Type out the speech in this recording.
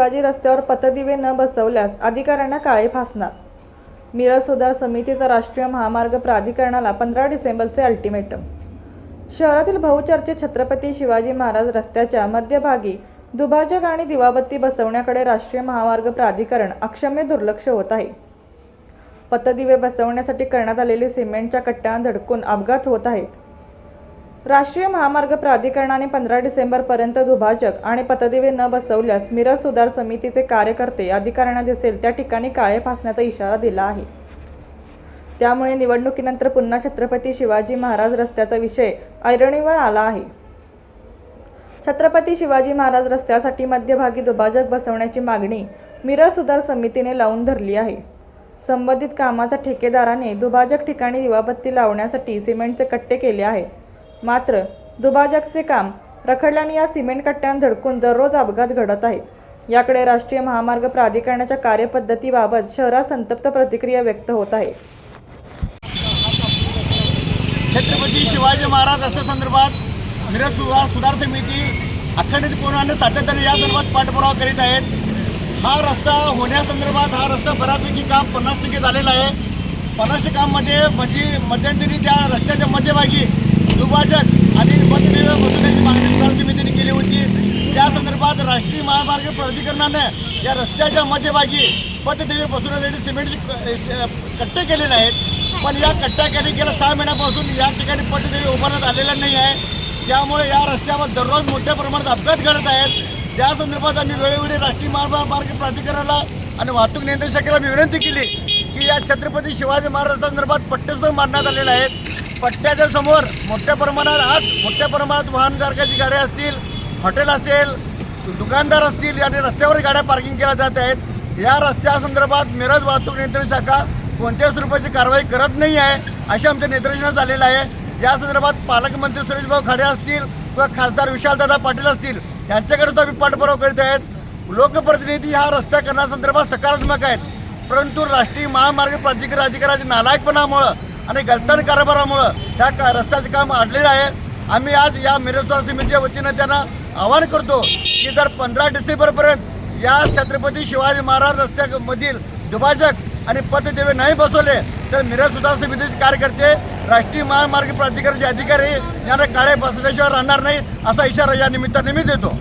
शिवाजी रस्त्यावर पथदिवे न बसवल्यास अधिकाऱ्यांना काळे फासणार। मिरज सुधार समितीचा राष्ट्रीय महामार्ग प्राधिकरणाला 15 डिसेंबरचे अल्टिमेटम। शहरातील बहुचर्चित छत्रपती शिवाजी महाराज रस्त्याच्या मध्यभागी दुभाजक आणि दिवाबत्ती बसवण्याकडे राष्ट्रीय महामार्ग प्राधिकरण अक्षम्य दुर्लक्ष होत आहे। पथदिवे बसवण्यासाठी करण्यात आलेले सिमेंटच्या कट्ट्यांना धडकून अपघात होत आहेत। राष्ट्रीय महामार्ग प्राधिकरणाने 15 डिसेंबरपर्यंत दुभाजक आणि पथदिवे न बसवल्यास मिरज सुधार समितीचे कार्यकर्ते अधिकाऱ्यांना दिसेल त्या ठिकाणी काळे फासण्याचा इशारा दिला आहे। त्यामुळे निवडणुकीनंतर पुन्हा छत्रपती शिवाजी महाराज रस्त्याचा विषय ऐरणीवर आला आहे। छत्रपती शिवाजी महाराज रस्त्यासाठी मध्यभागी दुभाजक बसवण्याची मागणी मिरज सुधार समितीने लावून धरली आहे। संबंधित कामाच्या ठेकेदाराने दुभाजक ठिकाणी दिवाबत्ती लावण्यासाठी सिमेंटचे कट्टे केले आहेत। मात्र दुभाजकचे काम रखडल्याने या सिमेंट कट्ट्यांना धडकून दररोज अपघात घडत आहेत। याकडे राष्ट्रीय महामार्ग प्राधिकरणाच्या कार्यपद्धतीबाबत शहरात संतप्त प्रतिक्रिया व्यक्त होत आहे। छत्रपती शिवाजी महाराज रस्त्यासंदर्भात मिरज सुधार समिती अखंडितपणाने सातत्याने या संदर्भात पाठपुरावा करीत आहेत। हा रस्ता होण्यासंदर्भात हा रस्ता बऱ्यापैकी काम 50% झालेला आहे। 50% काममध्ये मध्यंतरी त्या रस्त्याच्या मध्यभागी दुभाजक आणि पथदिवे बसवण्याची मागणी सुधार समितीने केली होती। त्या संदर्भात राष्ट्रीय महामार्ग प्राधिकरणाने या रस्त्याच्या मध्यभागी पथदिवे बसवण्यासाठी सिमेंटचे कट्टे केलेले आहेत। पण या कट्ट्याखाली गेल्या 6 महिन्यापासून या ठिकाणी पथदिवे उभारण्यात आलेला नाही आहे। त्यामुळे या रस्त्यावर दररोज मोठ्या प्रमाणात अपघात घडत आहेत। त्या संदर्भात आम्ही वेळोवेळी राष्ट्रीय महामार्ग प्राधिकरणाला आणि वाहतूक नियंत्रण शाखेला विनंती केली की या छत्रपती शिवाजी महाराज संदर्भात पट्टे मारण्यात आलेले आहेत। पट्ट्याच्या समोर मोठ्या प्रमाणात वाहनधारकाची गाड्या असतील, हॉटेल असेल, दुकानदार असतील आणि रस्त्यावर गाड्या पार्किंग केल्या जात आहेत। या रस्त्यासंदर्भात मिरज वाहतूक नियंत्रण शाखा कोणत्याच स्वरूपाची कारवाई करत नाही आहे असे आमच्या निदर्शनास आलेलं आहे। या संदर्भात पालकमंत्री सुरेशभाऊ खाडे असतील किंवा खासदार विशालदादा पाटील असतील यांच्याकडे सुद्धा आम्ही पाठपुरावा करीत आहेत। लोकप्रतिनिधी हा रस्ता करण्यासंदर्भात सकारात्मक आहेत, परंतु राष्ट्रीय महामार्ग प्राधिकरण अधिकाऱ्याच्या नालायकपणामुळं आणि गलतान कारभारामुळं त्या रस्त्याचे काम अडलेलं आहे। आम्ही आज या मिरज सुधार समितीच्या वतीनं त्यांना आवाहन करतो की जर 15 डिसेंबरपर्यंत या छत्रपती शिवाजी महाराज रस्त्यामधील दुभाजक आणि पथदिवे नाही बसवले तर मिरज सुधार समितीचे कार्यकर्ते राष्ट्रीय महामार्ग प्राधिकरणाचे अधिकारी यांना काळे बसल्याशिवाय राहणार नाही असा इशारा या निमित्ताने मी देतो।